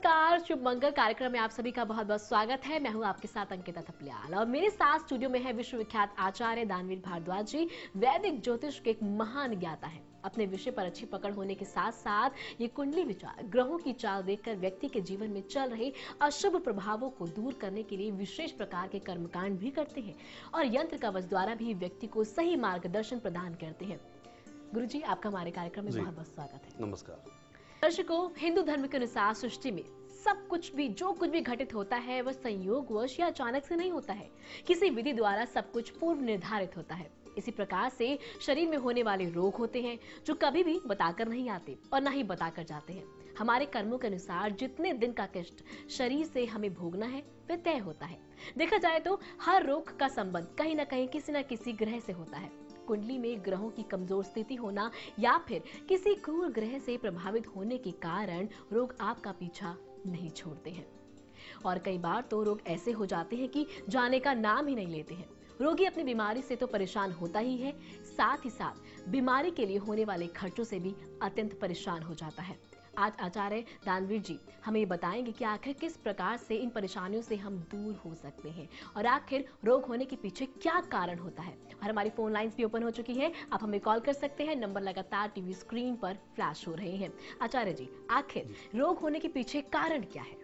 नमस्कार, शुभ मंगल कार्यक्रम में आप सभी का बहुत बहुत स्वागत है। मैं हूं आपके साथ अंकिता थपलियाल और मेरे साथ स्टूडियो में है विश्वविख्यात आचार्य दानवीर भारद्वाज जी। वैदिक ज्योतिष के एक महान ज्ञाता है। अपने विषय पर अच्छी पकड़ होने के साथ साथ ये कुंडली विचार, ग्रहों की चाल देखकर व्यक्ति के जीवन में चल रहे अशुभ प्रभावों को दूर करने के लिए विशेष प्रकार के कर्मकांड भी करते हैं और यंत्र कवच द्वारा भी व्यक्ति को सही मार्गदर्शन प्रदान करते हैं। गुरुजी, आपका हमारे कार्यक्रम में बहुत बहुत स्वागत है। नमस्कार दर्शकों, हिंदू धर्म के अनुसार सृष्टि में सब कुछ भी जो कुछ भी घटित होता है वह संयोगवश या अचानक से नहीं होता है। किसी विधि द्वारा सब कुछ पूर्व निर्धारित होता है। इसी प्रकार से शरीर में होने वाले रोग होते हैं जो कभी भी बताकर नहीं आते और ना ही बताकर जाते हैं। हमारे कर्मों के अनुसार जितने दिन का कष्ट शरीर से हमें भोगना है वह तय होता है। देखा जाए तो हर रोग का संबंध कहीं ना कहीं किसी न किसी ग्रह से होता है। कुंडली में ग्रहों की कमजोर स्थिति होना या फिर किसी क्रूर ग्रह से प्रभावित होने के कारण रोग आपका पीछा नहीं छोड़ते हैं और कई बार तो रोग ऐसे हो जाते हैं कि जाने का नाम ही नहीं लेते हैं। रोगी अपनी बीमारी से तो परेशान होता ही है, साथ ही साथ बीमारी के लिए होने वाले खर्चों से भी अत्यंत परेशान हो जाता है। आज आचार्य दानवीर जी हमें बताएंगे कि आखिर किस प्रकार से इन परेशानियों से हम दूर हो सकते हैं और आखिर रोग होने के पीछे क्या कारण होता है। और हमारी फोन लाइंस भी ओपन हो चुकी है, आप हमें कॉल कर सकते हैं। नंबर लगातार टीवी स्क्रीन पर फ्लैश हो रहे हैं। आचार्य जी, आखिर रोग होने के पीछे कारण क्या है?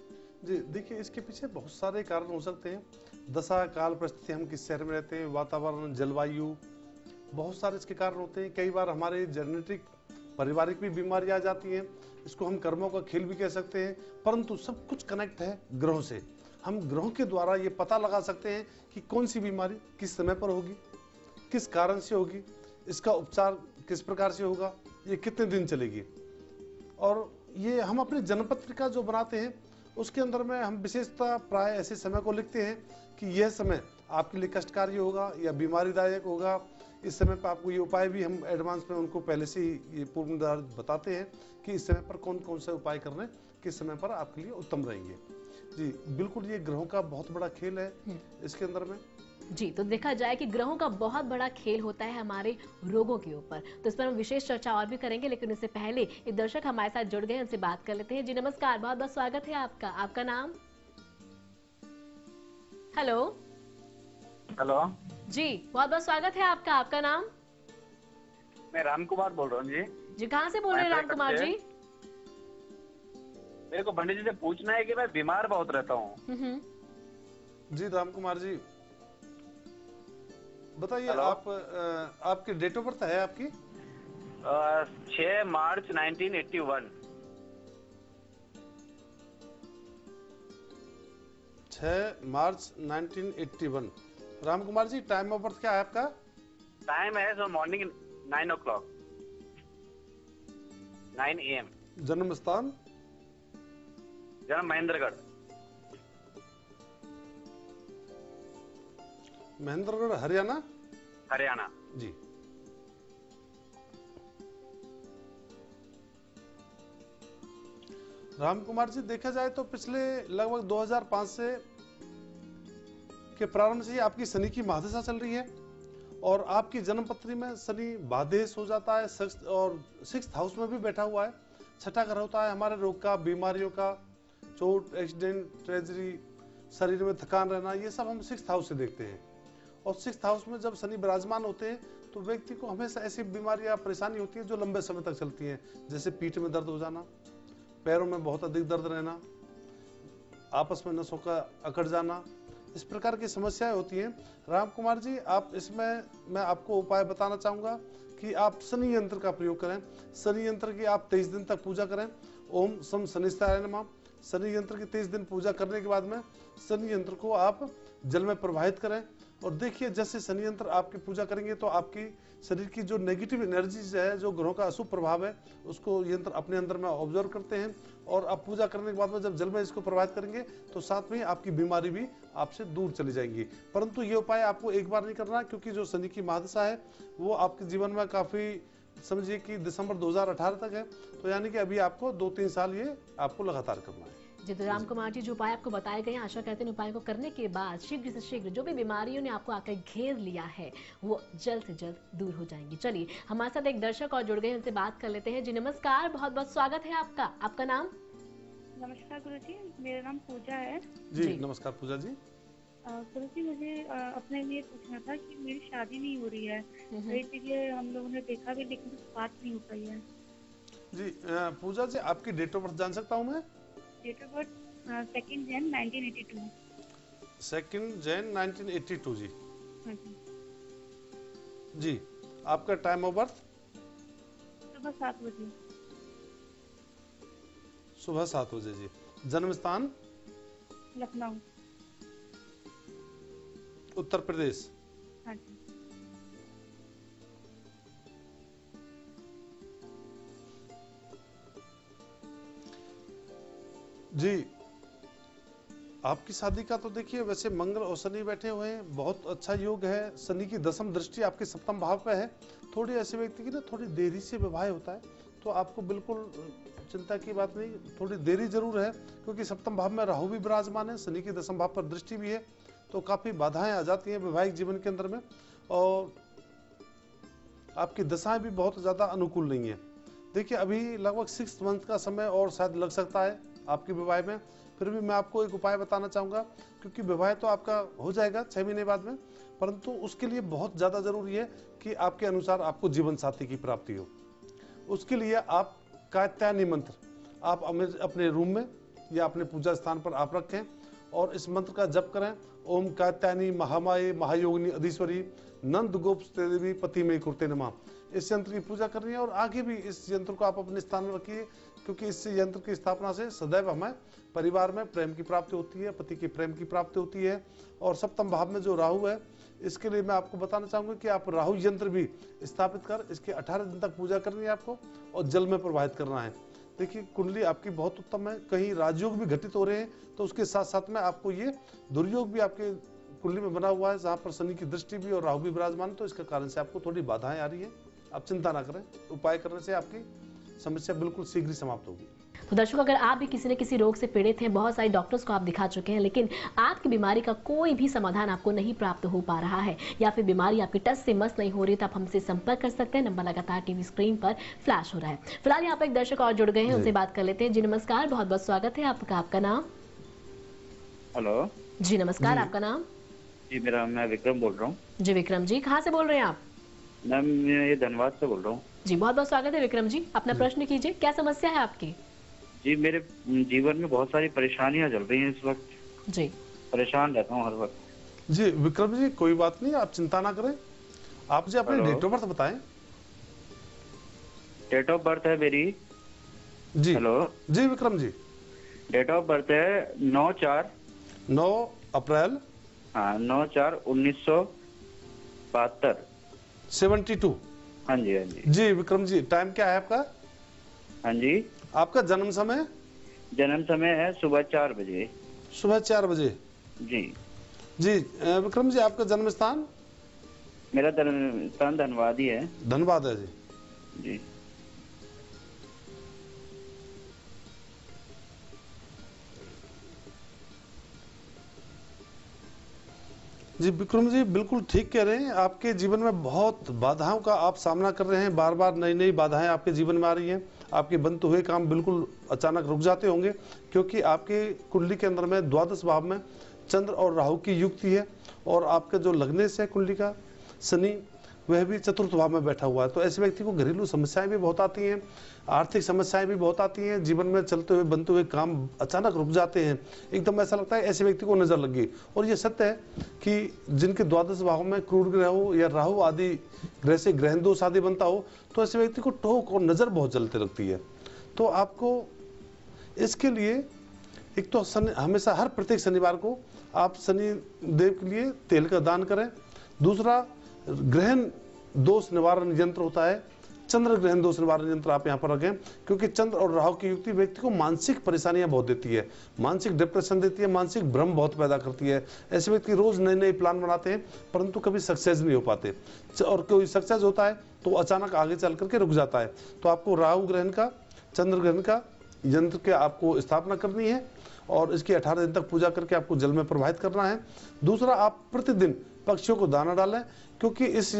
जी देखिए, इसके पीछे बहुत सारे कारण हो सकते हैं। दशा काल परिस्थिति, हम किस शहर में रहते हैं, वातावरण, जलवायु, बहुत सारे इसके कारण होते हैं। कई बार हमारे जेनेटिक पारिवारिक भी बीमारी आ जाती हैं। इसको हम कर्मों का खेल भी कह सकते हैं, परंतु सब कुछ कनेक्ट है ग्रहों से। हम ग्रहों के द्वारा ये पता लगा सकते हैं कि कौन सी बीमारी किस समय पर होगी, किस कारण से होगी, इसका उपचार किस प्रकार से होगा, ये कितने दिन चलेगी। और ये हम अपनी जन्मपत्रिका जो बनाते हैं उसके अंदर में हम विशेषता प्राय ऐसे समय को लिखते हैं कि यह समय आपके लिए कष्टकारी होगा या बीमारीदायक होगा। इस समय पर आपको ये उपाय भी हम एडवांस में उनको पहले से ही ये पूर्व निर्धारित बताते हैं कि इस समय पर कौन कौन से उपाय करने किस समय पर आपके लिए उत्तम रहेंगे। जी बिल्कुल, ये ग्रहों का बहुत बड़ा खेल है इसके अंदर में। जी, तो देखा जाए कि ग्रहों का बहुत बड़ा खेल होता है हमारे रोगों के ऊपर, तो इस पर हम विशेष चर्चा और भी करेंगे, लेकिन उससे पहले एक दर्शक हमारे साथ जुड़ गए, उनसे बात कर लेते हैं। जी नमस्कार, बहुत बहुत स्वागत है आपका। आपका नाम? हेलो हेलो जी, बहुत बहुत स्वागत है आपका। आपका नाम? मैं राम कुमार बोल रहा हूँ जी। जी, कहाँ से बोल रहे हैं राम कुमार जी? मेरे को पंडित जी से पूछना है कि मैं बीमार बहुत रहता हूँ। जी राम कुमार जी, बताइए आपकी डेट ऑफ बर्थ है आपकी? 6 मार्च 1981। 6 मार्च 1981। Ram Kumar ji, time of birth क्या है आपका? टाइम है सो मॉर्निंग 9 o'clock, 9 AM। जन्म स्थान? जन्म महेंद्रगढ़। महेंद्रगढ़, हरियाणा? हरियाणा जी। राम कुमार जी, देखा जाए तो पिछले लगभग 2005 से के प्रारंभ से ही आपकी शनि की महादशा चल रही है और आपकी जन्मपत्री में शनि बादेश हो जाता है और 6th हाउस में भी बैठा हुआ है। छठा घर होता है हमारे रोग का, बीमारियों का, चोट, एक्सीडेंट, ट्रेजरी, शरीर में थकान रहना, ये सब हम 6th हाउस से देखते हैं। और 6th हाउस में जब शनि विराजमान होते हैं तो व्यक्ति को हमेशा ऐसी बीमारी या परेशानी होती है जो लंबे समय तक चलती हैं, जैसे पीठ में दर्द हो जाना, पैरों में बहुत अधिक दर्द रहना, आपस में नसों का अकड़ जाना, इस प्रकार की समस्याएं होती हैं। राम कुमार जी, आप इसमें मैं आपको उपाय बताना चाहूँगा कि आप शनि यंत्र का प्रयोग करें। शनि यंत्र की आप 23 दिन तक पूजा करें। ओम सम शनिश्चराय नमः। शनि यंत्र की 23 दिन पूजा करने के बाद में शनि यंत्र को आप जल में प्रवाहित करें और देखिए जैसे शनि यंत्र आपकी पूजा करेंगे तो आपकी शरीर की जो नेगेटिव एनर्जीज है, जो ग्रहों का अशुभ प्रभाव है, उसको यंत्र अपने अंदर में ऑब्जर्व करते हैं और आप पूजा करने के बाद में जब जल में इसको प्रवाहित करेंगे तो साथ में आपकी बीमारी भी आपसे दूर चली जाएंगी। परंतु ये उपाय आपको एक बार नहीं करना, क्योंकि जो शनि की महादशा है वो आपके जीवन में काफी, समझिए कि दिसंबर 2018 तक है, तो यानी कि अभी आपको 2-3 साल ये आपको लगातार करना है। जी, तो राम कुमार जी, जो उपाय आपको बताए गए हैं, आशा करते हैं उपाय को करने के बाद शीघ्र से शीघ्र जो भी बीमारियों ने आपको आकर घेर लिया है वो जल्द से जल्द दूर हो जाएंगी। चलिए, हमारे साथ एक दर्शक और जुड़ गए, उनसे बात कर लेते हैं। जी नमस्कार, बहुत बहुत स्वागत है आपका। आपका नाम? नमस्कार गुरुजी, मेरा नाम पूजा है। जी जी। नमस्कार पूजा जी। गुरुजी मुझे अपने लिए पूछना था कि मेरी शादी नहीं हो रही है। कई जगह हम लोगों ने देखा भी लेकिन कुछ बात नहीं हो पाई है। जी पूजा जी, आपकी डेट ऑफ बर्थ जान सकता हूँ मैं? डेट ऑफ बर्थ 2 जन 1982। 2 जैन 1982 जी। हाँ जी। जी आपका टाइम ऑफ बर्थ? सुबह 7 बजे। सुबह 7 बजे जी। जन्म स्थान? लखनऊ। उत्तर प्रदेश। हाँ जी। जी आपकी शादी का तो देखिए वैसे मंगल और शनि बैठे हुए हैं, बहुत अच्छा योग है। शनि की दशम दृष्टि आपके सप्तम भाव पे है। थोड़ी ऐसे व्यक्ति की ना थोड़ी देरी से विवाह होता है, तो आपको बिल्कुल चिंता की बात नहीं, थोड़ी देरी जरूर है क्योंकि सप्तम भाव में राहु भी विराजमान है, शनि की दशम भाव पर दृष्टि भी है, तो काफी बाधाएं आ जाती हैं वैवाहिक जीवन के अंदर में। और आपकी दशाएं भी बहुत ज्यादा अनुकूल नहीं है। देखिए अभी लगभग 6 मंथ का समय और शायद लग सकता है आपके विवाह में। फिर भी मैं आपको एक उपाय बताना चाहूंगा, क्योंकि विवाह तो आपका हो जाएगा 6 महीने बाद में, परंतु उसके लिए बहुत ज्यादा जरूरी है कि आपके अनुसार आपको जीवन साथी की प्राप्ति हो। उसके लिए आप कात्यायनी मंत्र आप अपने रूम में या अपने पूजा स्थान पर आप रखें और इस मंत्र का जप करें। ओम कात्यायनी महामाये महायोगिनी अधीश्वरी नंद गोप देवी पति में कुर्ते नमः। इस यंत्र की पूजा करनी है और आगे भी इस यंत्र को आप अपने स्थान में रखिए, क्योंकि इस यंत्र की स्थापना से सदैव हमें परिवार में प्रेम की प्राप्ति होती है, पति के प्रेम की प्राप्ति होती है। और सप्तम भाव में जो राहु है, इसके लिए मैं आपको बताना चाहूंगा कि आप राहु यंत्र भी स्थापित कर इसके 18 दिन तक पूजा करनी है आपको और जल में प्रवाहित करना है। देखिए कुंडली आपकी बहुत उत्तम है, कहीं राजयोग भी घटित हो रहे हैं, तो उसके साथ साथ में आपको ये दुर्योग भी आपके कुंडली में बना हुआ है, जहाँ पर शनि की दृष्टि भी और राहु भी विराजमान, तो इसके कारण से आपको थोड़ी बाधाएं आ रही है। आप चिंता ना करें, उपाय करने से आपकी समस्या बिल्कुल शीघ्र ही समाप्त होगी। तो दर्शकों, अगर आप भी किसी न किसी रोग से पीड़ित हैं, बहुत सारे डॉक्टर्स को आप दिखा चुके हैं, लेकिन आपकी बीमारी का कोई भी समाधान आपको नहीं प्राप्त हो पा रहा है, या फिर बीमारी आपकी टस से मस नहीं हो रही, तो आप हमसे संपर्क कर सकते हैं। नंबर लगातार टीवी स्क्रीन पर फ्लैश हो रहा है। फिलहाल यहाँ पर एक दर्शक और जुड़ गए हैं, उनसे बात कर लेते हैं। जी नमस्कार, बहुत बहुत स्वागत है आपका। आपका नाम? हेलो जी नमस्कार, आपका नाम? जी, मैं विक्रम बोल रहा हूँ। जी विक्रम जी, कहाँ से बोल रहे हैं आप? मैम मैं ये धनबाद से बोल रहा हूँ। जी बहुत बहुत स्वागत है विक्रम जी, अपना प्रश्न कीजिए, क्या समस्या है आपकी? जी मेरे जीवन में बहुत सारी परेशानियां चल रही हैं इस वक्त। जी परेशान रहता हूँ हर वक्त। जी विक्रम जी, कोई बात नहीं, आप चिंता ना करें। आप मुझे अपनी डेट ऑफ बर्थ बताएं। डेट ऑफ बर्थ है मेरी। जी हेलो जी Vikram ji. Date of birth है 9 अप्रैल 9/4/1972। 72। हाँ जी हाँ जी। जी विक्रम जी, टाइम क्या है आपका? हाँ जी, आपका जन्म समय? जन्म समय है सुबह 4 बजे। सुबह 4 बजे। जी जी विक्रम जी, आपका जन्म स्थान? मेरा जन्म स्थान धनबाद ही है। धनबाद है जी। जी जी विक्रम जी, बिल्कुल ठीक कह रहे हैं। आपके जीवन में बहुत बाधाओं का आप सामना कर रहे हैं, बार बार नई नई बाधाएं आपके जीवन में आ रही हैं। आपके बनते हुए काम बिल्कुल अचानक रुक जाते होंगे, क्योंकि आपके कुंडली के अंदर में द्वादश भाव में चंद्र और राहु की युक्ति है, और आपके जो लगने से कुंडली का शनि वह भी चतुर्थ भाव में बैठा हुआ है। तो ऐसे व्यक्ति को घरेलू समस्याएं भी बहुत आती हैं, आर्थिक समस्याएं भी बहुत आती हैं, जीवन में चलते हुए बनते हुए काम अचानक रुक जाते हैं। एकदम ऐसा लगता है ऐसे व्यक्ति को नजर लग गई। और ये सत्य है कि जिनके द्वादश भाव में क्रूर ग्रह हो या राहु आदि ग्रह से ग्रहण दोष आदि बनता हो, तो ऐसे व्यक्ति को टोक और नजर बहुत जलती लगती है। तो आपको इसके लिए एक तो हमेशा हर प्रत्येक शनिवार को आप शनि देव के लिए तेल का दान करें। दूसरा, ग्रहण दोष निवारण यंत्र होता है, चंद्र ग्रहण दोष निवारण यंत्र आप यहाँ पर रखें, क्योंकि चंद्र और राहु की युक्ति व्यक्ति को मानसिक परेशानियां बहुत देती है, मानसिक डिप्रेशन देती है, मानसिक भ्रम बहुत पैदा करती है। ऐसे व्यक्ति रोज नए नए प्लान बनाते हैं, परंतु कभी सक्सेस नहीं हो पाते, और कोई सक्सेस होता है तो अचानक आगे चल करके रुक जाता है। तो आपको राहु ग्रहण का, चंद्र ग्रहण का यंत्र के आपको स्थापना करनी है और इसकी 18 दिन तक पूजा करके आपको जल में प्रवाहित करना है। दूसरा, आप प्रतिदिन पक्षियों को दाना डालें, क्योंकि इस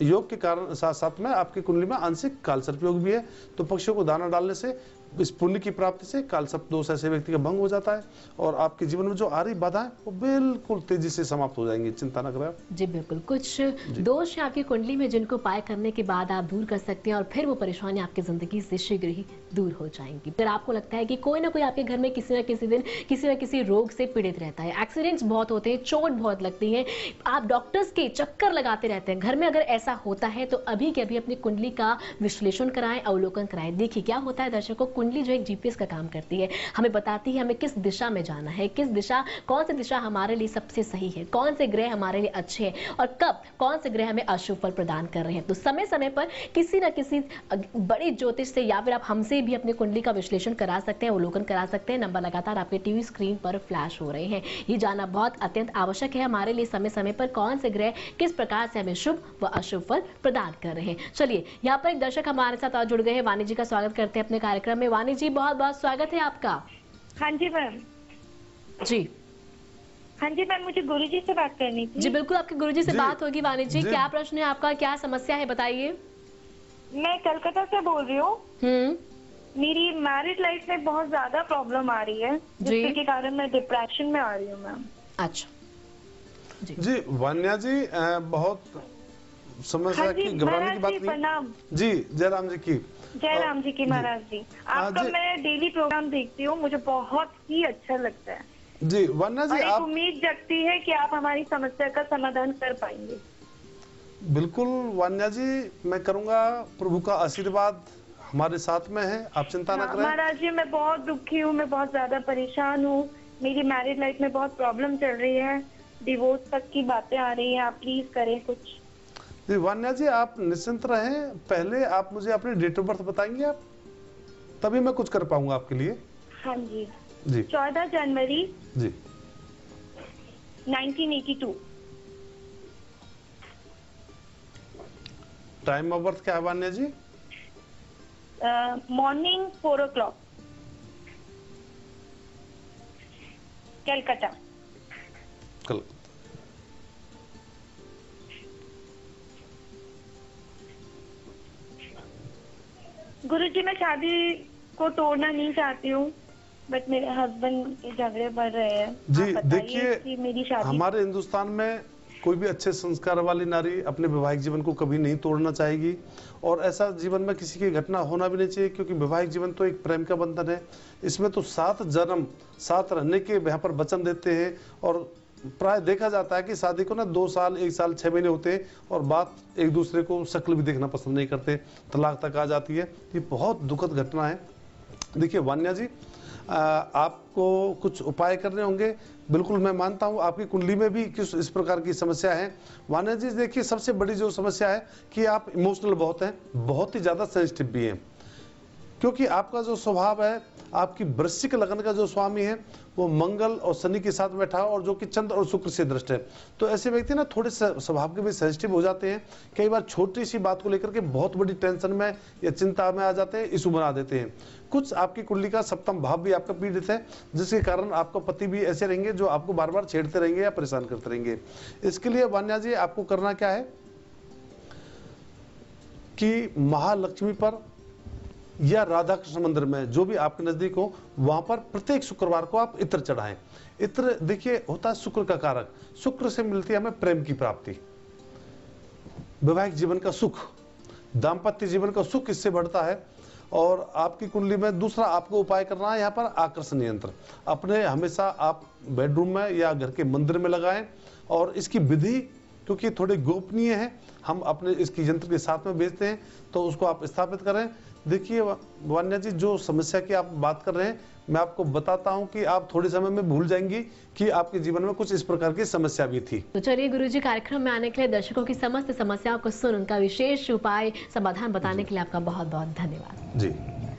योग के कारण साथ साथ में आपकी कुंडली में आंशिक काल सर्प योग भी है। तो पक्षियों को दाना डालने से इस पुण्य की प्राप्ति से काल सर्प दोष ऐसे व्यक्ति का भंग हो जाता है और आपके जीवन में जो आ रही बाधाएं वो बिल्कुल तेजी से समाप्त हो जाएंगी। चिंता न करें आप। जी बिल्कुल, कुछ दोष है आपकी कुंडली में जिनको उपाय करने के बाद आप दूर कर सकते हैं और फिर वो परेशानी आपकी जिंदगी से शीघ्र ही दूर हो जाएंगी। फिर आपको लगता है कि कोई ना कोई आपके घर में किसी न किसी दिन किसी न किसी रोग से पीड़ित रहता है, एक्सीडेंट्स बहुत होते हैं, चोट बहुत लगती है, आप डॉक्टर्स के चक्कर लगाते रहते हैं। घर में अगर ऐसा होता है तो अभी के अभी अपनी कुंडली का विश्लेषण कराएं, अवलोकन कराएं। देखिए क्या होता है दर्शकों, कुंडली जो एक जीपीएस का काम करती है, हमें बताती है हमें किस दिशा में जाना है, किस दिशा, कौन सी दिशा हमारे लिए सबसे सही है, कौन से ग्रह हमारे लिए अच्छे हैं और कब कौन से ग्रह हमें अशुभ फल प्रदान कर रहे हैं। तो समय समय पर किसी न किसी बड़ी ज्योतिष से या फिर आप हमसे भी अपनी कुंडली का विश्लेषण करा सकते हैं, अवलोकन करा सकते हैं। नंबर लगातार आपके टीवी स्क्रीन पर फ्लैश हो रहे हैं। ये जानना बहुत अत्यंत आवश्यक है हमारे लिए, समय समय पर कौन से ग्रह किस प्रकार से हमें शुभ व अशुभ फल प्रदान कर रहे हैं। चलिए यहाँ पर एक दर्शक हमारे साथ और जुड़ गए हैं, वाणी जी का स्वागत करते हैं अपने कार्यक्रम में। वाणी जी बहुत बहुत स्वागत है आपका। हाँ जी मैम। जी हाँ जी मैम, मुझे गुरुजी से बात करनी थी। जी बिल्कुल, आपके गुरुजी से जी। बात होगी। वाणी जी क्या प्रश्न है आपका, क्या समस्या है बताइए। मैं कलकत्ता से बोल रही हूँ। मेरी मैरिड लाइफ में बहुत ज्यादा प्रॉब्लम आ रही है, जिसके कारण मैं डिप्रेशन में आ रही हूँ मैम। अच्छा जी वान्या जी, बहुत समस्या हाँ जी, की घबराने की महाराज बात जी नहीं। प्रणाम। जी जयराम जी की। जय राम जी की महाराज जी। आपका जी। मैं डेली प्रोग्राम देखती हूँ, मुझे बहुत ही अच्छा लगता है जी वान्या जी, और एक आप उम्मीद जगती है कि आप हमारी समस्या का समाधान कर पाएंगे। बिल्कुल वान्या जी, मैं करूंगा। प्रभु का आशीर्वाद हमारे साथ में है, आप चिंता न करें। महाराज जी मैं बहुत दुखी हूँ, मैं बहुत ज्यादा परेशान हूँ। मेरी मैरिड लाइफ में बहुत प्रॉब्लम चल रही है, डिवोर्स तक की बातें आ रही हैं। आप प्लीज करें कुछ। जी वान्या जी, आप निश्चिंत रहें। पहले आप मुझे अपनी डेट ऑफ बर्थ बताएंगे आप, तभी मैं कुछ कर पाऊंगा आपके लिए। हाँ जी। जी 14 जनवरी जी 1982। टाइम ऑफ बर्थ क्या है वान्या जी? Morning 4 o'clock, Calcutta. कल गुरुजी मैं शादी को तोड़ना नहीं चाहती हूँ, बट मेरे हस्बैंड के झगड़े बढ़ रहे हैं। जी आप बताइए देखिए, कि मेरी शादी। हमारे हिंदुस्तान में कोई भी अच्छे संस्कार वाली नारी अपने वैवाहिक जीवन को कभी नहीं तोड़ना चाहेगी और ऐसा जीवन में किसी की घटना होना भी नहीं चाहिए, क्योंकि वैवाहिक जीवन तो एक प्रेम का बंधन है। इसमें तो 7 जन्म साथ रहने के यहाँ पर वचन देते हैं और प्राय देखा जाता है कि शादी को ना 2 साल 1 साल 6 महीने होते हैं और बात एक दूसरे को शक्ल भी देखना पसंद नहीं करते, तलाक तक आ जाती है। ये बहुत दुखद घटना है। देखिए वान्या जी, आपको कुछ उपाय करने होंगे। बिल्कुल मैं मानता हूं आपकी कुंडली में भी किस इस प्रकार की समस्या है। वान्या जी देखिए, सबसे बड़ी जो समस्या है कि आप इमोशनल बहुत हैं, बहुत ही ज्यादा सेंसिटिव भी हैं, क्योंकि आपका जो स्वभाव है, आपकी वृश्चिक लग्न का जो स्वामी है वो मंगल और शनि के साथ बैठा है और जो कि चंद्र और शुक्र से दृष्ट है। तो ऐसे व्यक्ति ना थोड़े स्वभाव के भी सेंसिटिव हो जाते हैं। कई बार छोटी सी बात को लेकर के बहुत बड़ी टेंशन में या चिंता में आ जाते हैं, इशू बना देते हैं। कुछ आपकी कुंडली का सप्तम भाव भी आपका पीड़ित है, जिसके कारण आपका पति भी ऐसे रहेंगे जो आपको बार बार छेड़ते रहेंगे या परेशान करते रहेंगे। इसके लिए वान्या जी आपको करना क्या है कि महालक्ष्मी पर या राधा कृष्ण मंदिर में जो भी आपके नजदीक हो, वहां पर प्रत्येक शुक्रवार को आप इत्र चढ़ाएं। इत्र देखिए होता है शुक्र का कारक, शुक्र से मिलती है हमें प्रेम की प्राप्ति, वैवाहिक जीवन का सुख, दाम्पत्य जीवन का सुख इससे बढ़ता है। और आपकी कुंडली में दूसरा आपको उपाय करना है, यहाँ पर आकर्षण यंत्र अपने हमेशा आप बेडरूम में या घर के मंदिर में लगाएं और इसकी विधि क्योंकि थोड़ी गोपनीय है, हम अपने इसकी यंत्र के साथ में भेजते हैं, तो उसको आप स्थापित करें। देखिए वान्या जी, जो समस्या की आप बात कर रहे हैं, मैं आपको बताता हूं कि आप थोड़े समय में भूल जाएंगी कि आपके जीवन में कुछ इस प्रकार की समस्या भी थी। तो चलिए गुरुजी, कार्यक्रम में आने के लिए, दर्शकों की समस्त समस्याओं को सुन उनका विशेष उपाय समाधान बताने के लिए आपका बहुत बहुत धन्यवाद। जी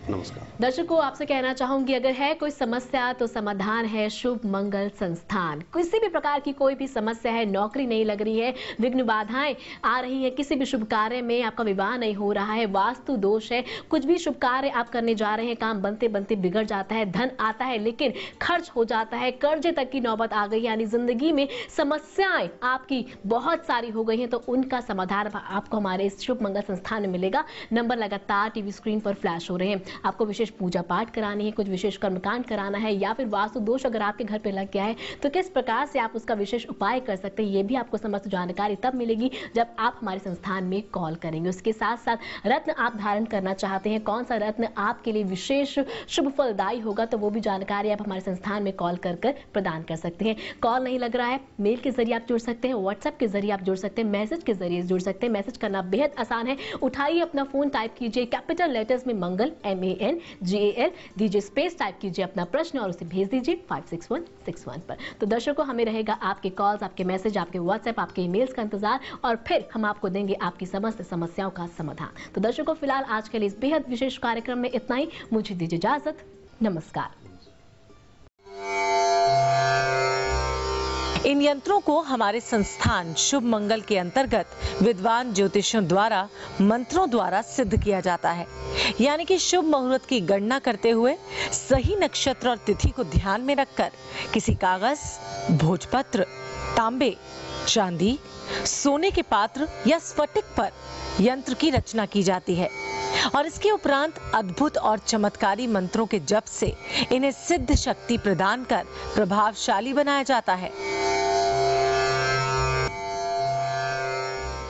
नमस्कार। दर्शकों, आपसे कहना चाहूंगी, अगर है कोई समस्या तो समाधान है शुभ मंगल संस्थान। किसी भी प्रकार की कोई भी समस्या है, नौकरी नहीं लग रही है, विघ्न बाधाएं आ रही है, किसी भी शुभ कार्य में आपका विवाह नहीं हो रहा है, वास्तु दोष है, कुछ भी शुभ कार्य आप करने जा रहे हैं, काम बनते बनते बिगड़ जाता है, धन आता है लेकिन खर्च हो जाता है, कर्जे तक की नौबत आ गई, यानी जिंदगी में समस्याएं आपकी बहुत सारी हो गई हैं, तो उनका समाधान आपको हमारे इस शुभ मंगल संस्थान में मिलेगा। नंबर लगातार टीवी स्क्रीन पर फ्लैश हो रहे हैं। आपको विशेष पूजा पाठ करानी है, कुछ विशेष कर्मकांड कराना है, या फिर वास्तु दोष अगर आपके घर पे लग गया है तो किस प्रकार से आप उसका विशेष उपाय कर सकते हैं, ये भी आपको समस्त जानकारी तब मिलेगी जब आप हमारे संस्थान में कॉल करेंगे। उसके साथ साथ रत्न आप धारण करना चाहते हैं, कौन सा रत्न आपके लिए विशेष शुभ फलदायी होगा, तो वो भी जानकारी आप हमारे संस्थान में कॉल कर प्रदान कर सकते हैं। कॉल नहीं लग रहा है, मेल के जरिए आप जुड़ सकते हैं, व्हाट्सएप के जरिए आप जुड़ सकते हैं, मैसेज के जरिए जुड़ सकते हैं। मैसेज करना बेहद आसान है। उठाइए अपना फोन, टाइप कीजिए कैपिटल लेटर्स में मंगल MANGAL, दीजिए स्पेस, टाइप कीजिए अपना प्रश्न और उसे भेज दीजिए 56161 पर। तो दर्शकों, हमें रहेगा आपके कॉल्स, आपके मैसेज, आपके व्हाट्सएप, आपके ईमेल्स का इंतजार, और फिर हम आपको देंगे आपकी समस्त समस्याओं का समाधान। तो दर्शकों, फिलहाल आज के लिए इस बेहद विशेष कार्यक्रम में इतना ही। मुझे दीजिए इजाजत, नमस्कार। इन यंत्रों को हमारे संस्थान शुभ मंगल के अंतर्गत विद्वान ज्योतिषियों द्वारा मंत्रों द्वारा सिद्ध किया जाता है। यानी कि शुभ मुहूर्त की गणना करते हुए सही नक्षत्र और तिथि को ध्यान में रखकर किसी कागज, भोजपत्र, तांबे, चांदी, सोने के पात्र या स्फटिक पर यंत्र की रचना की जाती है और इसके उपरांत अद्भुत और चमत्कारी मंत्रों के जप से इन्हें सिद्ध शक्ति प्रदान कर प्रभावशाली बनाया जाता है।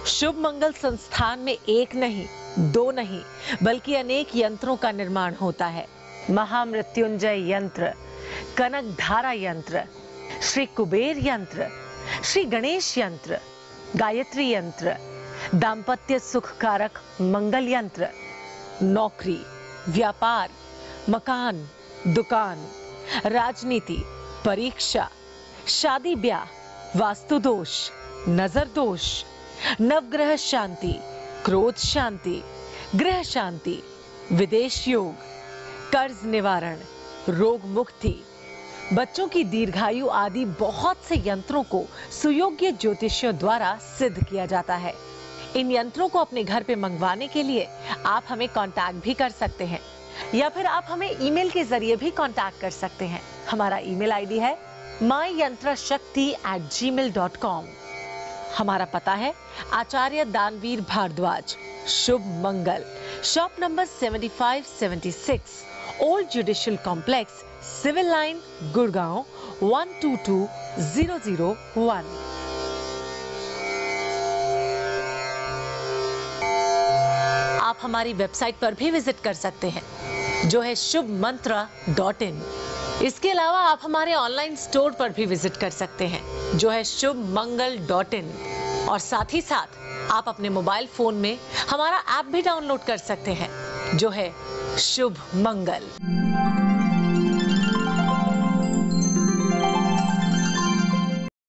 शुभ मंगल संस्थान में एक नहीं, दो नहीं, बल्कि अनेक यंत्रों का निर्माण होता है। महामृत्युंजय यंत्र, कनक धारा यंत्र, श्री कुबेर यंत्र, श्री गणेश यंत्र, गायत्री यंत्र, दाम्पत्य सुख कारक मंगल यंत्र, नौकरी, व्यापार, मकान, दुकान, राजनीति, परीक्षा, शादी ब्याह, वास्तु दोष, नजर दोष, नवग्रह शांति, क्रोध शांति, गृह शांति, विदेश योग, कर्ज निवारण, रोग मुक्ति, बच्चों की दीर्घायु आदि बहुत से यंत्रों को सुयोग्य ज्योतिषियों द्वारा सिद्ध किया जाता है। इन यंत्रों को अपने घर पे मंगवाने के लिए आप हमें कांटेक्ट भी कर सकते हैं या फिर आप हमें ईमेल के जरिए भी कांटेक्ट कर सकते हैं। हमारा ईमेल आईडी है myantrashakti@gmail.com। हमारा पता है Acharya Danveer Bhardwaj, Shubh Mangal, shop number 7576, old judicial complex, civil line, Gurgaon 122001। आप हमारी वेबसाइट पर भी विजिट कर सकते हैं जो है shubmantra.in। इसके अलावा आप हमारे ऑनलाइन स्टोर पर भी विजिट कर सकते हैं जो है shubmangal.in, और साथ ही साथ आप अपने मोबाइल फोन में हमारा ऐप भी डाउनलोड कर सकते हैं जो है शुभ मंगल।